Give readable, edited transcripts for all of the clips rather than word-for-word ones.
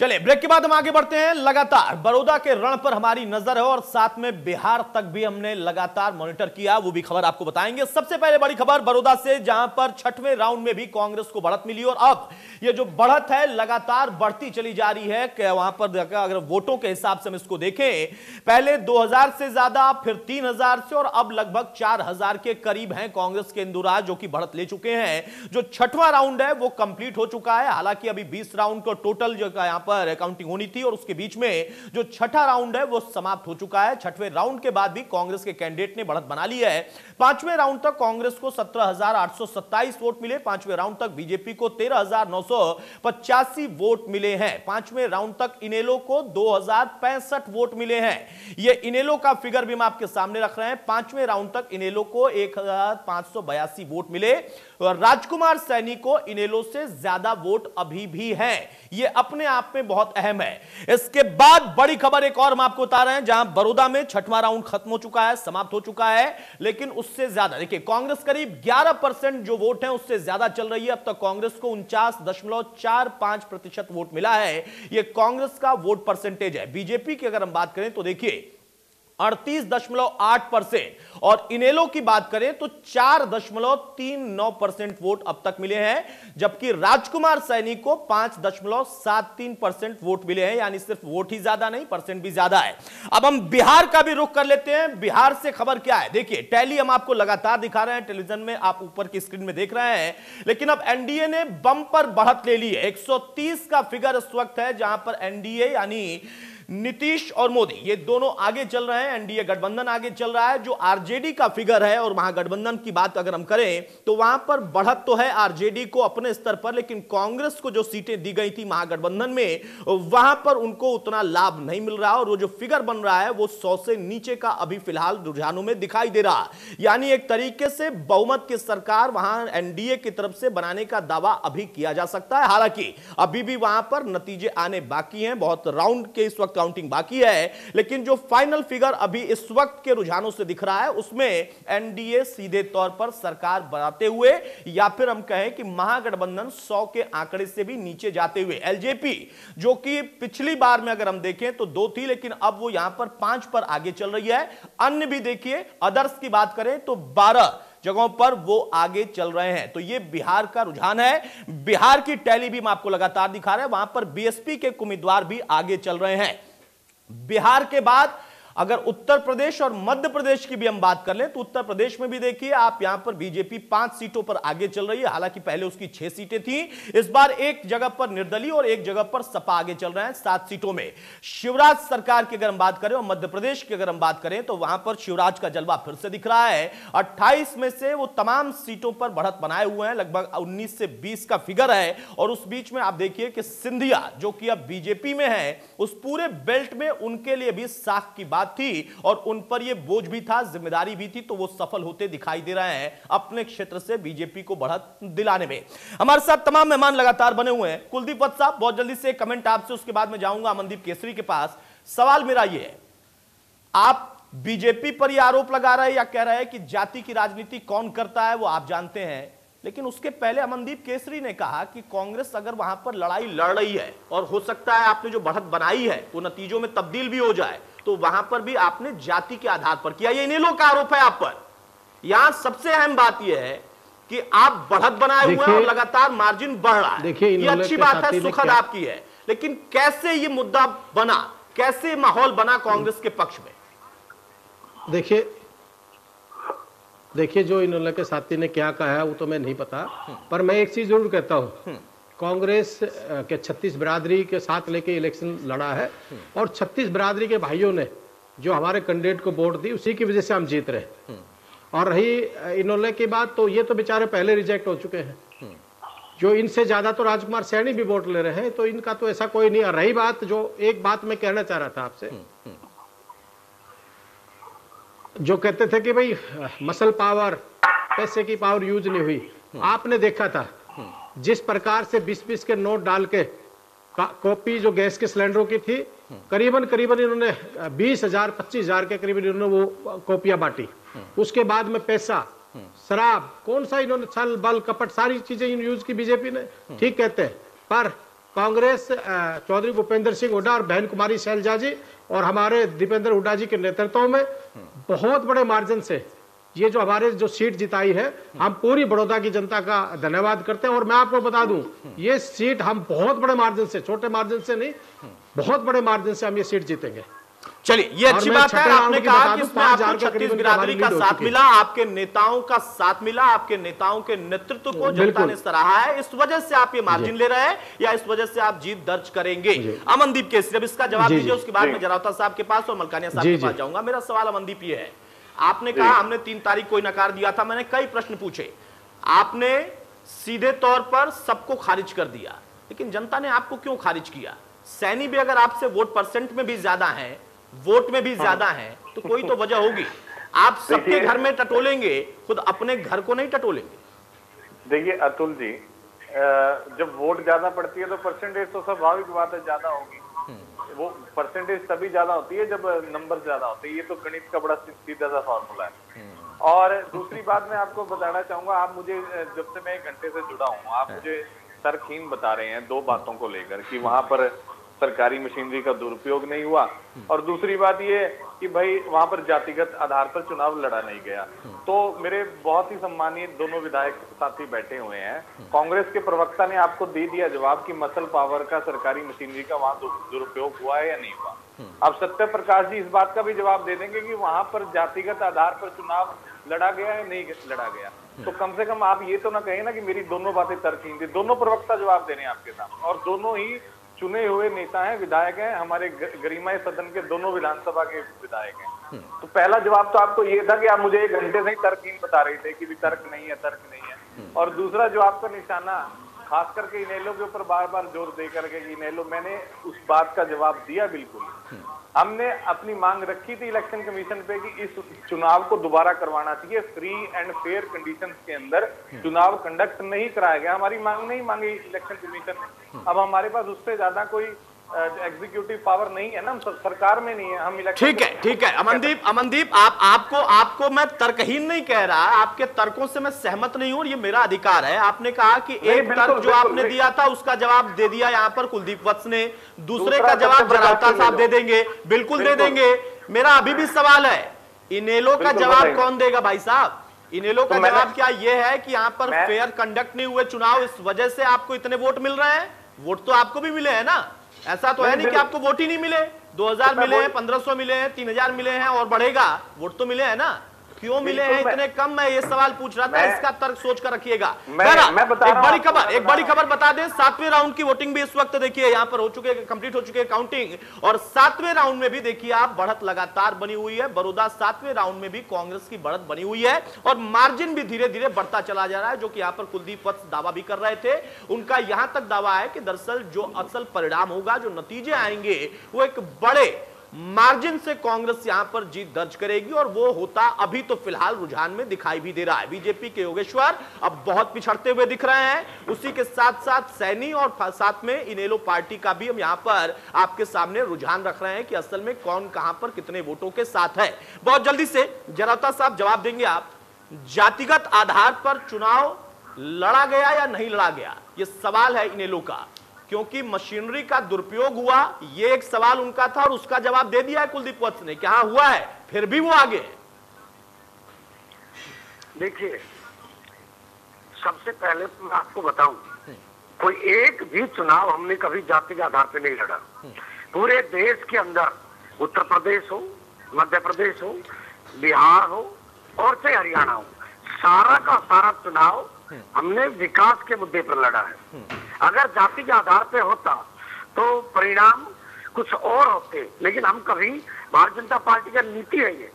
चलिए ब्रेक के बाद हम आगे बढ़ते हैं। लगातार बड़ौदा के रण पर हमारी नजर है और साथ में बिहार तक भी हमने लगातार मॉनिटर किया, वो भी खबर आपको बताएंगे। सबसे पहले बड़ी खबर बड़ौदा से, जहां पर छठवें राउंड में भी कांग्रेस को बढ़त मिली और अब ये जो बढ़त है लगातार बढ़ती चली जा रही है। कि वहां पर अगर वोटों के हिसाब से हम इसको देखें, पहले 2000 से ज्यादा, फिर 3000 से और अब लगभग 4000 के करीब हैं कांग्रेस के इंदुराज जो कि बढ़त ले चुके हैं। जो छठवां राउंड है वो कंप्लीट हो चुका है। हालांकि अभी 20 राउंड का टोटल जो यहां पर काउंटिंग होनी थी और उसके बीच में जो छठा राउंड है वो समाप्त हो चुका है। छठवें राउंड के बाद भी कांग्रेस के कैंडिडेट ने बढ़त बना ली है। पांचवें राउंड तक कांग्रेस को 17,827 वोट मिले। पांचवें राउंड तक बीजेपी को 13,985 वोट मिले हैं। पांचवें राउंड तक इनेलो को 2,065 वोट मिले हैं। ये इनेलो का फिगर भी हम आपके सामने रख रहे हैं। पांचवें राउंड तक इनेलो को 1,582 वोट मिले और राजकुमार सैनी को इनेलो से ज्यादा वोट अभी भी हैं। ये अपने आप में बहुत अहम है। इसके बाद बड़ी खबर एक और हम आपको बता रहे हैं, जहां बड़ौदा में छठवां राउंड खत्म हो चुका है, समाप्त हो चुका है, लेकिन उससे ज्यादा देखिए कांग्रेस करीब 11% जो वोट है उससे ज्यादा चल रही है। अब तक कांग्रेस को 49.45% वोट मिला है। यह कांग्रेस का वोट परसेंटेज है। बीजेपी की अगर हम बात करें तो देखिए 38.8% और इनेलो की बात करें तो 4.39% वोट अब तक मिले हैं, जबकि राजकुमार सैनी को 5.73% वोट मिले हैं। यानी सिर्फ वोट ही ज्यादा नहीं, परसेंट भी ज्यादा है। अब हम बिहार का भी रुख कर लेते हैं। बिहार से खबर क्या है देखिए, टैली हम आपको लगातार दिखा रहे हैं, टेलीविजन में आप ऊपर की स्क्रीन में देख रहे हैं, लेकिन अब एनडीए ने बम्पर बढ़त ले ली है। 130 का फिगर इस वक्त है, जहां पर एनडीए यानी नीतीश और मोदी ये दोनों आगे चल रहे हैं। एनडीए गठबंधन आगे चल रहा है। जो आरजेडी का फिगर है और महागठबंधन की बात अगर हम करें तो वहां पर बढ़त तो है आरजेडी को अपने स्तर पर, लेकिन कांग्रेस को जो सीटें दी गई थी महागठबंधन में वहां पर उनको उतना लाभ नहीं मिल रहा और वो जो फिगर बन रहा है वो 100 से नीचे का अभी फिलहाल रुझानों में दिखाई दे रहा। यानी एक तरीके से बहुमत की सरकार वहां एनडीए की तरफ से बनाने का दावा अभी किया जा सकता है। हालांकि अभी भी वहां पर नतीजे आने बाकी हैं, बहुत राउंड के इस वक्त काउंटिंग बाकी है, लेकिन जो फाइनल फिगर अभी इस वक्त के रुझानों से दिख रहा है उसमें एनडीए सीधे तौर पर सरकार बनाते हुए या फिर हम कहें कि महागठबंधन 100 के आंकड़े से भी नीचे जाते हुए, एलजेपी जो कि पिछली बार में अगर हम देखें तो 2 थी, लेकिन अब वो यहां पर 5 पर आगे चल रही है। अन्य भी देखिए, अदर्स की बात करें तो 12 जगहों पर वो आगे चल रहे हैं। तो ये बिहार का रुझान है। बिहार की टैली भी हम आपको लगातार दिखा रहे हैं, वहां पर बीएसपी के उम्मीदवार भी आगे चल रहे हैं। बिहार के बाद अगर उत्तर प्रदेश और मध्य प्रदेश की भी हम बात कर लें तो उत्तर प्रदेश में भी देखिए आप यहां पर बीजेपी 5 सीटों पर आगे चल रही है। हालांकि पहले उसकी 6 सीटें थी, इस बार एक जगह पर निर्दलीय और एक जगह पर सपा आगे चल रहे हैं 7 सीटों में। शिवराज सरकार की अगर हम बात करें और मध्य प्रदेश की अगर हम बात करें तो वहां पर शिवराज का जलवा फिर से दिख रहा है। 28 में से वो तमाम सीटों पर बढ़त बनाए हुए हैं, लगभग 19 से 20 का फिगर है। और उस बीच में आप देखिए कि सिंधिया जो कि अब बीजेपी में है, उस पूरे बेल्ट में उनके लिए भी साख की थी और उन पर यह बोझ भी था, जिम्मेदारी भी थी, तो वो सफल होते दिखाई दे रहे हैं अपने क्षेत्र से बीजेपी को बढ़त दिलाने में। हमारे साथ तमाम मेहमान लगातार बने हुए हैं। कुलदीप वत्स साहब, बहुत जल्दी से कमेंट आपसे, उसके बाद मैं जाऊंगा अमनदीप केसरी के पास। सवाल मेरा यह है, आप बीजेपी पर यह आरोप लगा रहे हैं या कह रहे हैं कि जाति की राजनीति कौन करता है वो आप जानते हैं, लेकिन उसके पहले अमनदीप केसरी ने कहा कि कांग्रेस अगर वहां पर लड़ाई लड़ रही है और हो सकता है आपने जो बढ़त बनाई है वो नतीजों में तब्दील भी हो जाए, तो वहां पर भी आपने जाति के आधार पर किया। ये इनेलो का आरोप है आप पर। यहां सबसे अहम बात यह है कि आप बढ़त बनाए हुए हैं और लगातार मार्जिन बढ़ रहा है। देखिए ये अच्छी बात है, सुखद आपकी है, लेकिन कैसे ये मुद्दा बना, कैसे माहौल बना कांग्रेस के पक्ष में? देखिए जो इनेलो के साथी ने क्या कहा है वो तो मैं नहीं पता, पर मैं एक चीज जरूर कहता हूं, कांग्रेस के 36 बिरादरी के साथ लेके इलेक्शन लड़ा है और 36 बिरादरी के भाइयों ने जो हमारे कैंडिडेट को वोट दी उसी की वजह से हम जीत रहे। और रही इनेलो की बात, तो ये तो बेचारे पहले रिजेक्ट हो चुके हैं। जो इनसे ज्यादा तो राजकुमार सैनी भी वोट ले रहे हैं, तो इनका तो ऐसा कोई नहीं। रही बात, जो एक बात मैं कहना चाह रहा था आपसे, जो कहते थे कि भाई मसल पावर, पैसे की पावर यूज नहीं हुई, आपने देखा था जिस प्रकार से 20-20 के नोट डाल के कॉपी जो गैस के सिलेंडरों की थी, करीबन इन्होंने 20,000 25,000 के करीबन इन्होंने वो कॉपियां बांटी। उसके बाद में पैसा, शराब, कौन सा इन्होंने छल बल कपट सारी चीजें यूज की बीजेपी ने। ठीक कहते हैं, पर कांग्रेस चौधरी भूपेंद्र सिंह हुड्डा और बहन कुमारी शैलजा जी और हमारे दीपेंद्र हुड्डा जी के नेतृत्व में बहुत बड़े मार्जिन से ये जो हमारे जो सीट जिताई है, हम पूरी बड़ौदा की जनता का धन्यवाद करते हैं। और मैं आपको बता दूं, ये सीट हम बहुत बड़े मार्जिन से, छोटे मार्जिन से नहीं, बहुत बड़े मार्जिन से हम ये सीट जीतेंगे। चलिए, ये अच्छी बात है। आपने कहा कि इसमें आपको 36 बिरादरी का साथ मिला, आपके नेताओं का साथ मिला, आपके नेताओं के नेतृत्व को जनता ने सराहा है। इस वजह से आप ये मार्जिन ले रहे हैं या इस वजह से आप जीत दर्ज करेंगे? अमनदीप केसरी, अब इसका जवाब दीजिए, उसके बाद मैं जरावता साहब के पास और मलकानिया साहब के पास जाऊंगा। मेरा सवाल अमनदीप ये है, आपने कहा हमने 3 तारीख को नकार दिया था, मैंने कई प्रश्न पूछे, आपने सीधे तौर पर सबको खारिज कर दिया, लेकिन जनता ने आपको क्यों खारिज किया? सैनी भी अगर आपसे वोट परसेंट में भी ज्यादा है, वोट में भी ज्यादा है, तो कोई तो वजह होगी। आप सबके घर में टटोलेंगे, खुद अपने घर को नहीं टटोलेंगे। देखिए अतुल जी, जब वोट ज्यादा पड़ती है तो परसेंटेज तो स्वाभाविक बात है ज्यादा होगी। वो परसेंटेज तभी ज्यादा होती है जब नंबर ज्यादा होते हैं। ये तो गणित का बड़ा सीधा सा फॉर्मूला है। और दूसरी बात मैं आपको बताना चाहूंगा, आप मुझे जब से मैं 1 घंटे से जुड़ा हूँ, आप मुझे तर्कहीन बता रहे हैं 2 बातों को लेकर कि वहां पर सरकारी मशीनरी का दुरुपयोग नहीं हुआ, और दूसरी बात ये कि भाई वहां पर जातिगत आधार पर चुनाव लड़ा नहीं गया। तो मेरे बहुत ही सम्मानीय दोनों विधायक साथी बैठे हुए हैं, कांग्रेस के प्रवक्ता ने आपको दे दिया जवाब कि मसल पावर का, सरकारी मशीनरी का वहां दुरुपयोग हुआ है या नहीं हुआ। अब सत्य प्रकाश जी इस बात का भी जवाब दे देंगे कि वहां पर जातिगत आधार पर चुनाव लड़ा गया है, नहीं लड़ा गया। तो कम से कम आप ये तो ना कहें ना कि मेरी दोनों बातें तर्कहीन थी। दोनों प्रवक्ता जवाब दे रहे हैं आपके सामने, और दोनों ही चुने हुए नेता हैं, विधायक हैं, हमारे गरिमाई सदन के दोनों विधानसभा के विधायक हैं। तो पहला जवाब तो आपको ये था कि आप मुझे 1 घंटे से ही तर्कहीन बता रहे थे कि भी तर्क नहीं है, तर्क नहीं है। और दूसरा जो आपका निशाना खास करके इनेलो के ऊपर बार बार जोर दे करके कि इनेलो, मैंने उस बात का जवाब दिया। बिल्कुल हमने अपनी मांग रखी थी इलेक्शन कमीशन पे कि इस चुनाव को दोबारा करवाना चाहिए, फ्री एंड फेयर कंडीशंस के अंदर चुनाव कंडक्ट नहीं कराया गया। हमारी मांग नहीं मांगी इलेक्शन कमीशन ने। अब हमारे पास उससे ज्यादा कोई एग्जीक्यूटिव पावर नहीं है ना, हम सरकार में नहीं है, हम इलेक्शन। ठीक है अमनदीप, आपको मैं तर्कहीन नहीं कह रहा, आपके तर्कों से मैं सहमत नहीं हूं, ये मेरा अधिकार है। आपने कहा कि एक तर्क जो आपने दिया था उसका जवाब दे दिया यहाँ पर कुलदीप वत्स ने, दूसरे का जवाब जरावता साहब दे देंगे, बिल्कुल दे देंगे। मेरा अभी भी सवाल है, इनेलो का जवाब कौन देगा भाई साहब? इनेलो का जवाब क्या ये है कि यहाँ पर फेयर कंडक्ट नहीं हुए चुनाव, इस वजह से आपको इतने वोट मिल रहे हैं? वोट तो आपको भी मिले हैं ना, ऐसा तो है नहीं कि आपको वोट ही नहीं मिले। 2000 मिले हैं, 1500 मिले हैं, 3000 मिले हैं और बढ़ेगा, वोट तो मिले हैं ना। क्यों मिले हैं इतने कम? मैं ये सवाल पूछ रहा था, इसका तर्क सोच कर रखिएगा। एक बड़ी खबर बता दें, 7वें राउंड की वोटिंग भी इस वक्त देखिए यहाँ पर हो चुके, कंप्लीट हो चुके हैं काउंटिंग, और 7वें राउंड में भी देखिए आप बढ़त लगातार बनी हुई है। बड़ौदा 7वें राउंड में भी कांग्रेस की बढ़त बनी हुई है और मार्जिन भी धीरे धीरे बढ़ता चला जा रहा है, जो कि यहाँ पर कुलदीप वत्स दावा भी कर रहे थे। उनका यहां तक दावा है कि दरअसल जो असल परिणाम होगा, जो नतीजे आएंगे, वो एक बड़े मार्जिन से कांग्रेस यहां पर जीत दर्ज करेगी, और वो होता अभी तो फिलहाल रुझान में दिखाई भी दे रहा है। बीजेपी के योगेश्वर अब बहुत पिछड़ते हुए दिख रहे हैं, उसी के साथ साथ सैनी और साथ में इनेलो पार्टी का भी हम यहां पर आपके सामने रुझान रख रहे हैं कि असल में कौन कहां पर कितने वोटों के साथ है। बहुत जल्दी से जरावता साहब जवाब देंगे आप, जातिगत आधार पर चुनाव लड़ा गया या नहीं लड़ा गया, यह सवाल है इनेलो का, क्योंकि मशीनरी का दुरुपयोग हुआ, ये एक सवाल उनका था और उसका जवाब दे दिया है कुलदीप वत्स ने, क्या हुआ है, फिर भी वो आगे। देखिए, सबसे पहले मैं आपको बताऊं, कोई एक भी चुनाव हमने कभी जाति के आधार पर नहीं लड़ा। पूरे देश के अंदर, उत्तर प्रदेश हो, मध्य प्रदेश हो, बिहार हो और चाहे हरियाणा हो, सारा का सारा चुनाव हमने विकास के मुद्दे पर लड़ा है। अगर जाति के आधार पे होता तो परिणाम कुछ और होते, लेकिन हम कभी, भारतीय जनता पार्टी का नीति है ये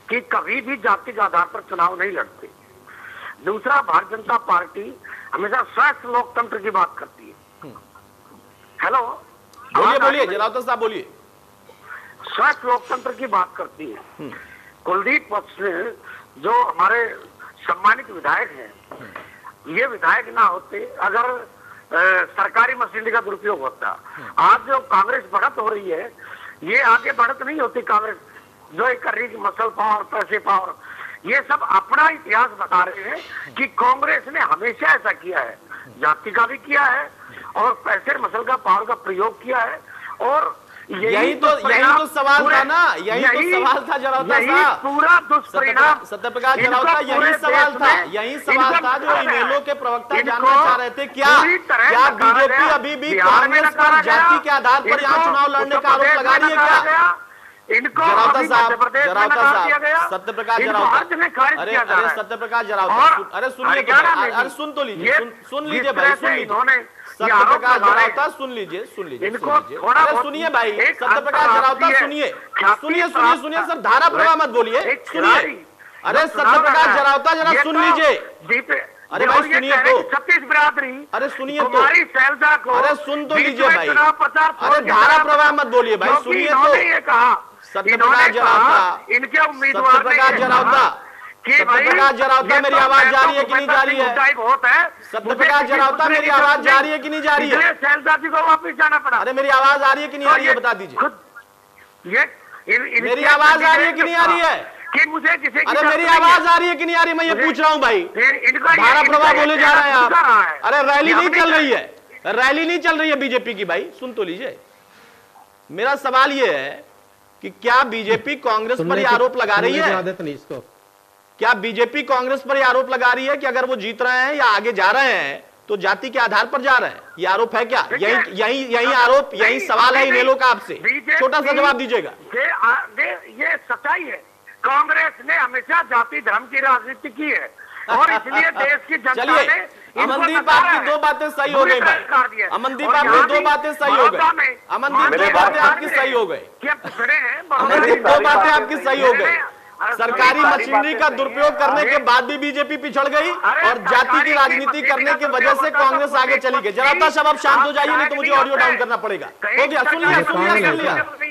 कि कभी भी जाति के आधार पर चुनाव नहीं लड़ते। दूसरा, भारतीय जनता पार्टी हमेशा स्वस्थ लोकतंत्र की बात करती है। हेलो, बोलिए जरावता साहब, बोलिए। स्वस्थ लोकतंत्र की बात करती है। कुलदीप वत्स ने, जो हमारे सम्मानित विधायक हैं, ये विधायक ना होते अगर सरकारी मशीनरी का दुरुपयोग होता। आज जो कांग्रेस बढ़त हो रही है, ये आगे बढ़त नहीं होती। कांग्रेस जो कर रही है, मसल पावर, पैसे पावर, ये सब अपना इतिहास बता रहे हैं कि कांग्रेस ने हमेशा ऐसा किया है। जाति का भी किया है और पैसे मसल का पावर का प्रयोग किया है। और यही तो सवाल था ना, यही तो सवाल था जरावता साहब, पूरा दुष्परिणाम सत्यप्रकाश जरावता, यही सवाल था जो इनेलो के प्रवक्ता जानना चाह रहे थे। क्या बीजेपी अभी भी कांग्रेस पर जाति के आधार पर यहाँ चुनाव लड़ने का आरोप लगा रही है क्या? इनको जरावता साहब, सत्यप्रकाश जरावता, अरे सत्यप्रकाश जरावता, अरे सुनिए, अरे सुन तो लीजिए, सुन लीजिए भाई, सुन लीजिए सत्यप्रकाश जरावता, सुन लीजिए, अरे सुनिए भाई सत्यप्रकाश जरावता, सुनिए सर, धारा प्रवाह मत बोलिए, सुनिए, अरे सत्यप्रकाश जरावता जरा सुन लीजिए, अरे भाई सुनिए तो, छत्तीस बिरादरी, अरे सुनिए तो, अरे सुन तो लीजिए भाई, अरे धारा प्रवाह मत बोलिए भाई, सुनिए तो, सत्यप्रकाश जरावता, इनके उम्मीदवार सत्यप्रकाश जरावता, मेरी आवाज जा रही है कि नहीं जा रही है? बहुत है सत्यप्रकाश जरावता, मेरी आवाज जा रही है कि नहीं जा रही है? शैलजा जी को वापिस जाना पड़ा। अरे मेरी आवाज आ रही है कि नहीं आ रही है, बता दीजिए। मेरी आवाज आ रही है कि नहीं आ रही है? कि मुझे किसी अरे मेरी आवाज आ रही है कि नहीं आ रही, मैं ये पूछ रहा हूँ भाई। धारा प्रवाह बोले जा रहे हैं आप। अरे रैली नहीं चल रही है, रैली नहीं चल रही है बीजेपी की भाई, सुन तो लीजिए। मेरा सवाल ये है कि क्या बीजेपी कांग्रेस पर यह आरोप लगा रही है, क्या बीजेपी कांग्रेस पर यह आरोप लगा रही है कि अगर वो जीत रहे हैं या आगे जा रहे हैं तो जाति के आधार पर जा रहे हैं? ये आरोप है क्या? यही आरोप, यही सवाल है इनेलो का आपसे, छोटा सा जवाब दीजिएगा। ये सच्चाई है, कांग्रेस ने हमेशा जाति धर्म की राजनीति की है और इसलिए देश की जनता ने अमनदीप आपकी दो बातें सही हो गई भाई, अमनदीप आपकी दो बातें सही हो गई, अमनदीप दो बातें आपकी सही हो गई, अमनदीप दो बातें आपकी सही हो गई। सरकारी मशीनरी का दुरुपयोग करने के बाद भी बीजेपी पिछड़ गई और जाति की राजनीति करने की वजह से कांग्रेस आगे चली गई। जरावता साहब आप शांत हो जाइए, नहीं तो मुझे ऑडियो डाउन करना पड़ेगा। हो गया, सुन लिया,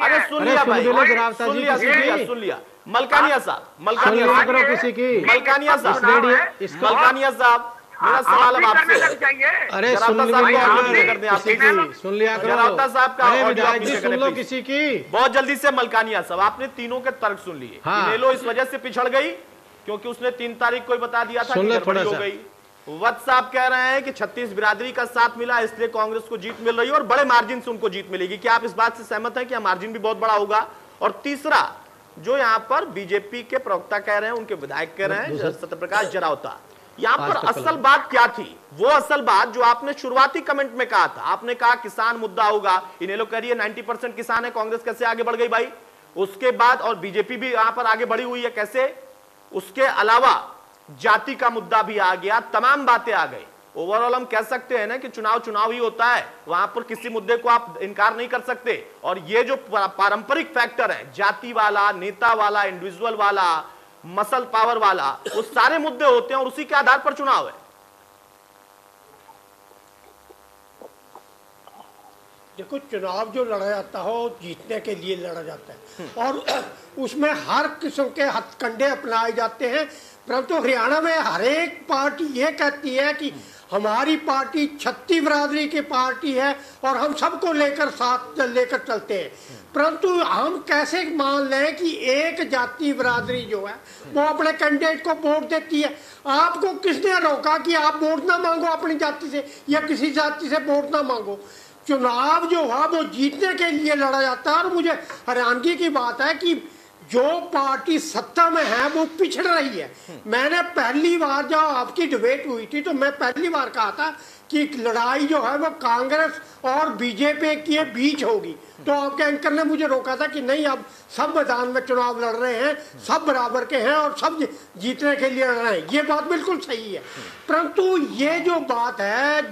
अरे सुन लिया भाई, सुन लिया। मलकानिया साहब, मलकानिया साहब, मेरा सवाल अब आपसे है। अरे सुन लिया करो, जरावता साहब का ऑडियो सुन लो किसी की, बहुत जल्दी से। मलकानिया साहब, आपने तीनों के तर्क सुन लिए। इनेलो इस वजह से पिछड़ गई क्योंकि उसने 3 तारीख को ही बता दिया था कि गड़बड़ी हो गई। वत्स साहब कह रहे हैं कि 36 बिरादरी का साथ मिला इसलिए कांग्रेस को जीत मिल रही है और बड़े मार्जिन से उनको जीत मिलेगी। क्या आप इस बात से सहमत हैं कि मार्जिन भी बहुत बड़ा होगा? और तीसरा, जो यहाँ पर बीजेपी के प्रवक्ता कह रहे हैं, उनके विधायक कह रहे हैं, सत्यप्रकाश जरावता, यहाँ पर असल बात क्या थी? वो असल बात जो आपने शुरुआती कमेंट में कहा था, आपने कहा किसान मुद्दा होगा, इनेलो कह रही है 90% किसान है, कांग्रेस कैसे आगे बढ़ गई भाई? उसके बाद और बीजेपी भी यहाँ पर आगे बढ़ी हुई है, कैसे? उसके अलावा जाति का मुद्दा भी आ गया, तमाम बातें आ गई। ओवरऑल हम कह सकते हैं ना कि चुनाव ही होता है, वहां पर किसी मुद्दे को आप इनकार नहीं कर सकते। और ये जो पारंपरिक फैक्टर है, जाति वाला, नेता वाला, इंडिविजुअल वाला, मसल पावर वाला, वो सारे मुद्दे होते हैं और उसी के आधार पर चुनाव है। देखो, चुनाव जो लड़ा जाता हो जीतने के लिए लड़ा जाता है और उसमें हर किस्म के हथकंडे अपनाए जाते हैं, परंतु हरियाणा में हर एक पार्टी ये कहती है कि हमारी पार्टी 36 बिरादरी की पार्टी है और हम सबको लेकर साथ लेकर चलते हैं। परंतु हम कैसे मान लें कि एक जाति बिरादरी जो है वो अपने कैंडिडेट को वोट देती है? आपको किसने रोका कि आप वोट ना मांगो अपनी जाति से या किसी जाति से वोट ना मांगो? चुनाव जो है वो जीतने के लिए लड़ा जाता है और मुझे हैरानगी की बात है कि जो पार्टी सत्ता में है वो पिछड़ रही है। मैंने पहली बार जब आपकी डिबेट हुई थी तो मैं पहली बार कहा था कि लड़ाई जो है वो कांग्रेस और बीजेपी के बीच होगी, तो आपके एंकर ने मुझे रोका था कि नहीं, अब सब मैदान में चुनाव लड़ रहे हैं, सब बराबर के हैं और सब जीतने के लिए लड़ रहे हैं। ये बात बिल्कुल सही है, परंतु ये जो बात है,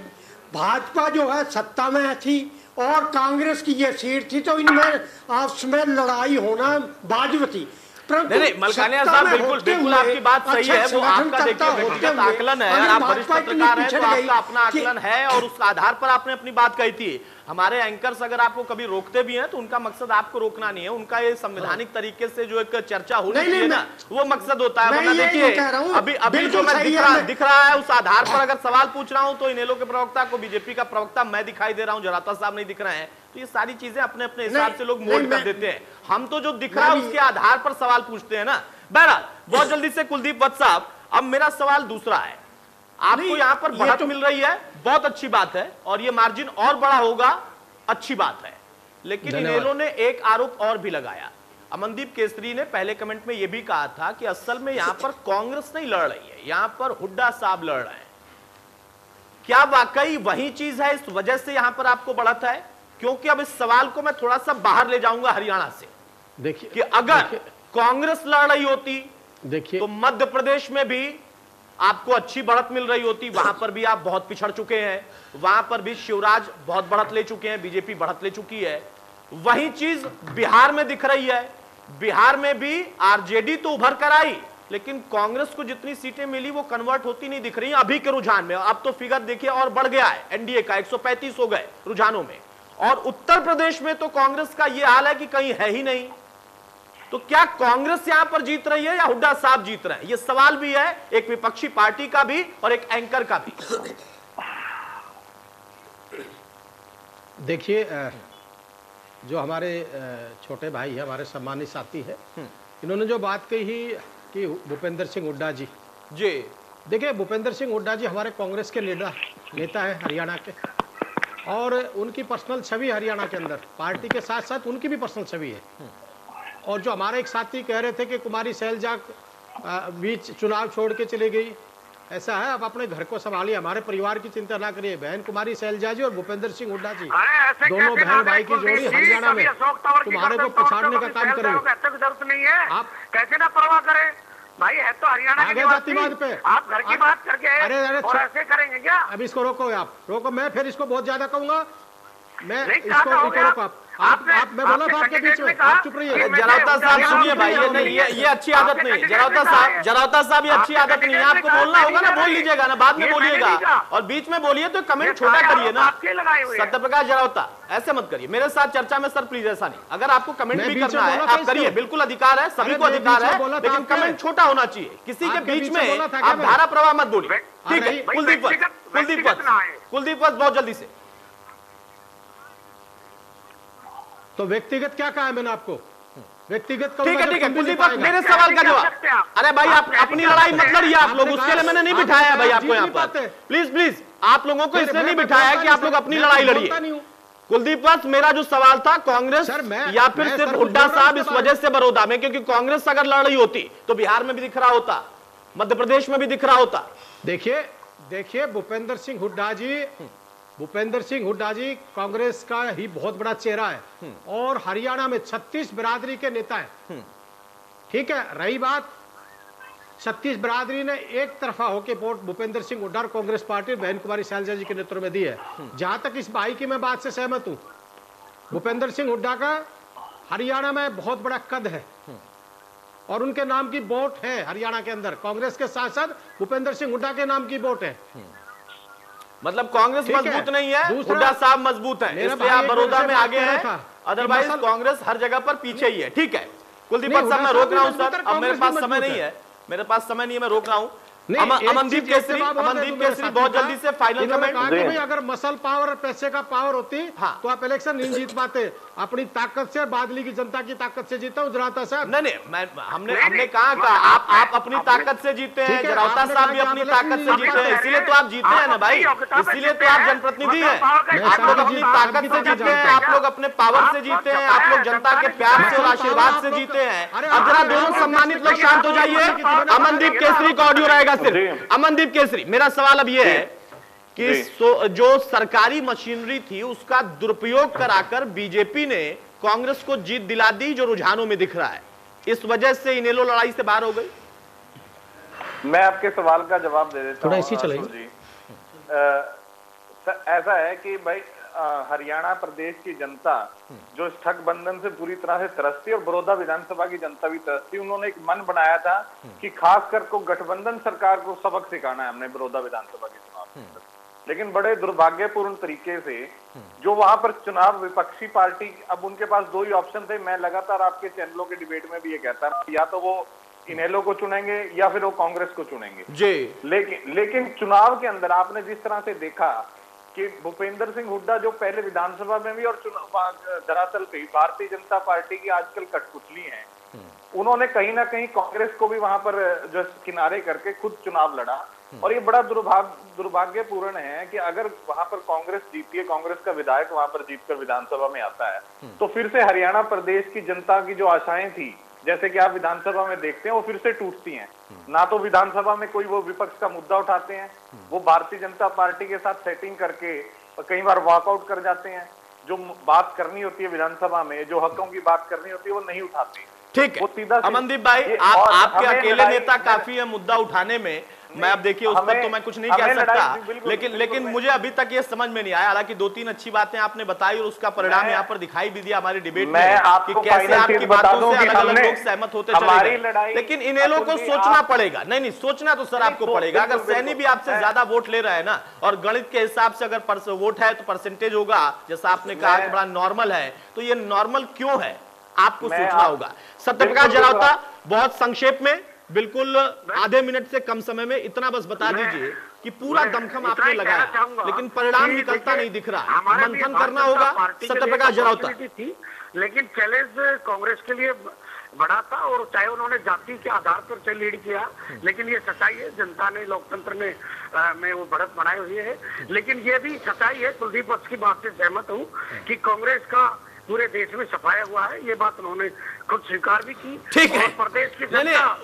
भाजपा जो है सत्ता में थी और कांग्रेस की ये सीट थी, तो इनमें आपस में लड़ाई होना वाजिब थी। नहीं, मलकानिया साहब, बिल्कुल आपकी बात सही है। वो आपका देखिए व्यक्तिगत आकलन है, आप वरिष्ठ पत्रकार हैं तो आपका अपना आकलन है और उस आधार पर आपने अपनी बात कही थी। हमारे एंकर्स अगर आपको कभी रोकते भी हैं तो उनका मकसद आपको रोकना नहीं है, उनका ये संवैधानिक तरीके से जो एक चर्चा होनी चाहिए ना, वो मकसद होता है। वरना देखिए अभी जो मैं दिख रहा है उस आधार पर अगर सवाल पूछ रहा हूं तो इनेलो के प्रवक्ता को बीजेपी का प्रवक्ता मैं दिखाई दे रहा हूं, जरावता साहब नहीं दिख रहे हैं, तो ये सारी चीजें अपने अपने हिसाब से लोग मोड़ कर देते हैं। हम तो जो दिख रहा है उसके आधार पर सवाल पूछते हैं ना। बहरहाल बहुत जल्दी से कुलदीप वत्स साहब, अब मेरा सवाल दूसरा है आपको यहां पर बढ़त मिल रही है, बहुत अच्छी बात है, और ये मार्जिन और बड़ा होगा, अच्छी बात है। लेकिन इनेलो ने एक आरोप और भी लगाया। अमनदीप केसरी ने पहले कमेंट में यह भी कहा था कि असल में यहां पर कांग्रेस नहीं लड़ रही है, यहां पर हुड्डा साहब लड़ रहे हैं। क्या वाकई वही चीज है, इस वजह से यहां पर आपको बढ़त है? क्योंकि अब इस सवाल को मैं थोड़ा सा बाहर ले जाऊंगा हरियाणा से। देखिए कि अगर कांग्रेस लड़ रही होती देखिए तो मध्य प्रदेश में भी आपको अच्छी बढ़त मिल रही होती, वहां पर भी आप बहुत पिछड़ चुके हैं, वहां पर भी शिवराज बहुत बढ़त ले चुके हैं, बीजेपी बढ़त ले चुकी है। वही चीज बिहार में दिख रही है, बिहार में भी आरजेडी तो उभर कर आई, लेकिन कांग्रेस को जितनी सीटें मिली वो कन्वर्ट होती नहीं दिख रही अभी के रुझान में। अब तो फिगर देखिए और बढ़ गया है, एनडीए का 135 हो गए रुझानों में, और उत्तर प्रदेश में तो कांग्रेस का यह हाल है कि कहीं है ही नहीं। तो क्या कांग्रेस यहां पर जीत रही है या हुड्डा साहब जीत रहे हैं? यह सवाल भी है, एक विपक्षी पार्टी का भी और एक एंकर का भी। देखिए, जो हमारे छोटे भाई है, हमारे सम्मानित साथी है, इन्होंने जो बात कही कि भूपेंद्र सिंह हुड्डा जी, देखिए भूपेंद्र सिंह हुड्डा जी हमारे कांग्रेस के नेता है हरियाणा के, और उनकी पर्सनल छवि हरियाणा के अंदर, पार्टी के साथ साथ उनकी भी पर्सनल छवि है। और जो हमारे एक साथी कह रहे थे कि कुमारी सैलजा बीच चुनाव छोड़ के चली गई, ऐसा है, आप अपने घर को संभालिए, हमारे परिवार की चिंता ना करिए। बहन कुमारी सैलजा जी और भूपेंद्र सिंह हुड्डा जी, दोनों बहन भाई की जोड़ी हरियाणा में तुम्हारे को पछाड़ने का काम करेंगे। जरूरत नहीं है, आप कैसे ना परवाह करें भाई, है तो हरियाणा आगे की जातिवाद पे आप घर की बात करके और ऐसे करेंगे क्या? अब इसको रोको, आप रोको, मैं फिर इसको बहुत ज्यादा कहूंगा, मैं नहीं, इसको रोको। आप मैं बोला था आपके बीच में, आप चुप रहिए। जरावता साहब सुनिए भाई, ये नहीं, ये अच्छी आदत नहीं है। जरावता साहब, ये अच्छी आदत नहीं है। आपको बोलना होगा ना, बोल लीजिएगा ना, बाद में बोलिएगा, और बीच में बोलिए तो कमेंट छोटा करिए ना। सत्यप्रकाश जरावता, ऐसे मत करिए मेरे साथ चर्चा में सर, प्लीज ऐसा नहीं। अगर आपको कमेंट भी करना है आप करिए, बिल्कुल अधिकार है, सभी को अधिकार है, लेकिन कमेंट छोटा होना चाहिए। किसी के बीच में आप धारा प्रवाह मत बोलिए, ठीक है? कुलदीप वत्स बहुत जल्दी से। तो व्यक्तिगत क्या कहा है मैंने आपको? व्यक्तिगत ठीक है, कुलदीप वत्स, मेरे सवाल का जवाब। अरे भाई, आप अपनी लड़ाई मत लड़िए, आप लोग, उसके लिए मैंने नहीं बिठाया है भाई आपको यहाँ पर। प्लीज आप लोगों को इसलिए नहीं बिठाया है कि आप लोग अपनी लड़ाई लड़िए। कुलदीप वत्स, मेरा जो सवाल था, कांग्रेस या फिर सिर्फ हुड्डा साहब इस वजह से बड़ौदा में, क्योंकि कांग्रेस अगर लड़ रही होती तो बिहार में भी दिख रहा होता, मध्य प्रदेश में भी दिख रहा होता। देखिए भूपेंद्र सिंह हुड्डा जी कांग्रेस का ही बहुत बड़ा चेहरा है, और हरियाणा में 36 बिरादरी के नेता हैं, ठीक है? रही बात 36 बिरादरी ने एक तरफा होकर वोट भूपेंद्र सिंह हुड्डा और कांग्रेस पार्टी बहन कुमारी सैलजा जी के नेतृत्व में दी है। जहां तक इस भाई की मैं बात से सहमत हूं, भूपेंद्र सिंह हुड्डा का हरियाणा में बहुत बड़ा कद है, और उनके नाम की वोट है हरियाणा के अंदर। कांग्रेस के साथ साथ भूपेंद्र सिंह हुड्डा के नाम की वोट है। मतलब कांग्रेस मजबूत नहीं है, हुड्डा साहब मजबूत है, इसलिए आप बड़ौदा में आगे हैं, अदरवाइज कांग्रेस हर जगह पर पीछे ही है। ठीक है कुलदीप वत्स साहब, मैं रोक रहा हूं सर, अब मेरे पास समय नहीं है, मैं रोक रहा हूं। अमनदीप केसरी बहुत जल्दी से फाइनल कमेंट। अगर मसल पावर और पैसे का पावर होती तो आप इलेक्शन नहीं जीत पाते, अपनी ताकत से, बादली की जनता की ताकत से जीता हूं जरावता साहब। नहीं, हमने कहा आप अपनी ताकत से जीते हैं, जरावता साहब भी अपनी ताकत से जीते हैं, इसीलिए तो आप जीते हैं ना भाई, इसीलिए तो आप जनप्रतिनिधि हैं। आप लोग अपनी ताकत से जीते हैं, आप लोग अपने पावर से जीते हैं, आप लोग जनता के प्यार से और आशीर्वाद से जीते हैं। अब जरा दोनों सम्मानित लोग शांत हो जाइए। अमनदीप केसरी का ऑडियो रहेगा सिर्फ। अमनदीप केसरी, मेरा सवाल अब यह है कि जो सरकारी मशीनरी थी उसका दुरुपयोग कराकर बीजेपी ने कांग्रेस को जीत दिला दी, जो रुझानों में दिख रहा है, इस वजह से इनेलो लड़ाई से बाहर हो गई। मैं आपके सवाल का जवाब दे देता हूं। ऐसी चलेगी। ऐसा है कि भाई हरियाणा प्रदेश की जनता जो इस ठग बंधन से पूरी तरह से त्रस्ती, और बड़ौदा विधानसभा की जनता भी त्रस्ती, उन्होंने एक मन बनाया था कि खासकर को गठबंधन सरकार को सबक सिखाना है हमने बड़ौदा विधानसभा के चुनाव के अंदर। लेकिन बड़े दुर्भाग्यपूर्ण तरीके से जो वहां पर चुनाव विपक्षी पार्टी, अब उनके पास दो ही ऑप्शन थे, मैं लगातार आपके चैनलों के डिबेट में भी ये कहता हूं, या तो वो इनेलो को चुनेंगे या फिर वो कांग्रेस को चुनेंगे जी। लेकिन चुनाव के अंदर आपने जिस तरह से देखा कि भूपेंद्र सिंह हुड्डा जो पहले विधानसभा में भी और दरअसल पे भारतीय जनता पार्टी की आजकल कठपुतली हैं, उन्होंने कहीं ना कहीं कांग्रेस को भी वहां पर जो किनारे करके खुद चुनाव लड़ा। और ये बड़ा दुर्भाग्यपूर्ण है कि अगर वहां पर कांग्रेस जीती है, कांग्रेस का विधायक वहां पर जीतकर विधानसभा में आता है, तो फिर से हरियाणा प्रदेश की जनता की जो आशाएं थी, जैसे कि आप विधानसभा में देखते हैं, वो फिर से टूटती हैं। ना तो विधानसभा में कोई वो विपक्ष का मुद्दा उठाते हैं, वो भारतीय जनता पार्टी के साथ सेटिंग करके कई बार वॉकआउट कर जाते हैं। जो बात करनी होती है विधानसभा में, जो हकों की बात करनी होती है, वो नहीं उठाते। ठीक है अमनदीप भाई, आपके अकेले नेता काफी है मुद्दा उठाने में। मैं अब देखिए उस पर तो मैं कुछ नहीं कह सकता, लेकिन मुझे अभी तक ये समझ में नहीं आया। हालांकि 2-3 अच्छी बातें आपने बताई और उसका परिणाम यहाँ पर दिखाई भी दिया हमारी डिबेट में कि कैसे आपकी बातों से अलग-अलग लोग सहमत होते चले गए। लेकिन इन लोगों को सोचना पड़ेगा। नहीं, सोचना तो सर आपको पड़ेगा। अगर सैनी भी आपसे ज्यादा वोट ले रहा है ना, और गणित के हिसाब से अगर वोट है तो परसेंटेज होगा, जैसा आपने कहा कि बड़ा नॉर्मल है, तो ये नॉर्मल क्यों है आपको सोचना होगा। सत्यप्रकाश जरावता, बहुत संक्षेप में, बिल्कुल आधे मिनट से कम समय में इतना बस बता दीजिए कि पूरा दमखम आपने लगाया लेकिन परिणाम निकलता नहीं दिख रहा, मंथन करना होगा। सत्यप्रकाश जरावता, लेकिन चैलेंज कांग्रेस के लिए बड़ा था, और चाहे उन्होंने जाति के आधार पर लीड किया, लेकिन ये सच्चाई है, जनता ने लोकतंत्र में वो बढ़त बनाई हुई है। लेकिन ये भी सच्चाई है, कुलदीप पक्ष की बात से सहमत हूँ कि कांग्रेस का पूरे देश में सफाया हुआ है, ये बात उन्होंने खुद स्वीकार भी की। ठीक है, प्रदेश की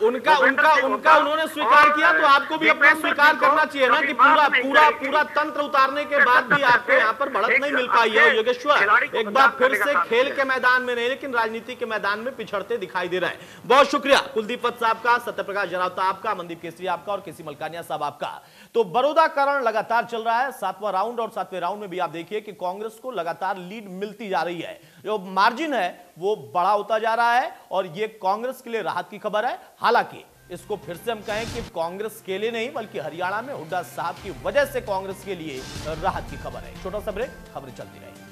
उनका उन्होंने स्वीकार किया, तो आपको भी अपना स्वीकार करना चाहिए ना कि पूरा तंत्र उतारने के बाद भी आपको यहाँ पर बढ़त नहीं मिल पाई है। योगेश्वर, एक बार फिर से खेल के मैदान में नहीं लेकिन राजनीति के मैदान में पिछड़ते दिखाई दे रहे हैं। बहुत शुक्रिया कुलदीप वत्स साहब का, सत्यप्रकाश जरावता आपका, मनदीप केसरी आपका और केसी मलकानिया साहब आपका। तो बड़ौदाकरण लगातार चल रहा है, 7वां राउंड, और 7वें राउंड में भी आप देखिए कि कांग्रेस को लगातार लीड मिलती जा रही है, जो मार्जिन है वो बड़ा होता जा रहा है, और ये कांग्रेस के लिए राहत की खबर है। हालांकि इसको फिर से हम कहें कि कांग्रेस के लिए नहीं बल्कि हरियाणा में हुड्डा साहब की वजह से कांग्रेस के लिए राहत की खबर है। छोटा सा ब्रेक, खबरें चलती रहेंगी।